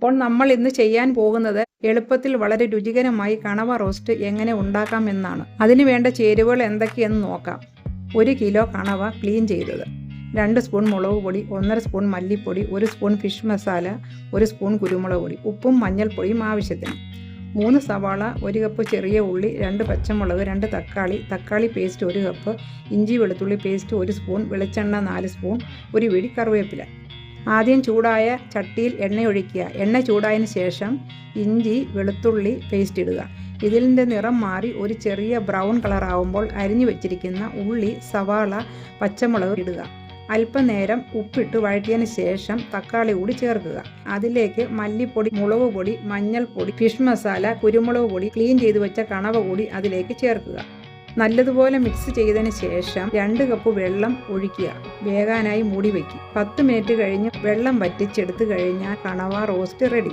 അപ്പോൾ നമ്മൾ ഇന്ന് ചെയ്യാൻ പോകുന്നത് എളുപ്പത്തിൽ വളരെ രുചികരമായി കണവ റോസ്റ്റ് എങ്ങനെ ഉണ്ടാക്കാം എന്നാണ്. അതിന് വേണ്ട ചേരുവകൾ എന്തൊക്കെയെന്ന് നോക്കാം. 1 കിലോ കണവ ക്ലീൻ ചെയ്തത്, 2 സ്പൂൺ മുളക് പൊടി, 1.5 സ്പൂൺ മല്ലിപ്പൊടി, 1 സ്പൂൺ ഫിഷ് മസാല, 1 സ്പൂൺ കുരുമുളക് പൊടി, ഉപ്പും മഞ്ഞൾപ്പൊടിയും ആവശ്യത്തിന്, 3 സവാള, 1 കപ്പ് ചെറിയ ഉള്ളി, 2 പച്ചമുളക്, 2 തക്കാളി പേസ്റ്റ് 1 കപ്പ്, ഇഞ്ചി വെളുത്തുള്ളി പേസ്റ്റ് 1 സ്പൂൺ, വെളിച്ചെണ്ണ 4 സ്പൂൺ, 1 പിടി കറിവേപ്പില. ആദ്യം ചൂടായ ചട്ടിയിൽ എണ്ണ ഒഴിക്കുക. എണ്ണ ചൂടായതിന് ശേഷം ഇഞ്ചി വെളുത്തുള്ളി പേസ്റ്റ് ഇടുക. ഇതിൻ്റെ നിറം മാറി ഒരു ചെറിയ ബ്രൗൺ കളർ ആവുമ്പോൾ അരിഞ്ഞു വെച്ചിരിക്കുന്ന ഉള്ളി, സവാള, പച്ചമുളക് ഇടുക. അല്പനേരം ഉപ്പിട്ട് വഴറ്റിയതിന് ശേഷം തക്കാളി കൂടി ചേർക്കുക. അതിലേക്ക് മല്ലിപ്പൊടി, മുളക് പൊടി, മഞ്ഞൾപ്പൊടി, ഫിഷ് മസാല, കുരുമുളക് പൊടി, ക്ലീൻ ചെയ്ത് വെച്ച കണവ കൂടി അതിലേക്ക് ചേർക്കുക. നല്ലതുപോലെ മിക്സ് ചെയ്തതിന് ശേഷം 2 കപ്പ് വെള്ളം ഒഴിക്കുക. വേകാനായി മൂടി വയ്ക്കുക. 10 മിനിറ്റ് കഴിഞ്ഞ് വെള്ളം വറ്റിച്ചെടുത്ത് കഴിഞ്ഞാൽ കണവ റോസ്റ്റ് റെഡി.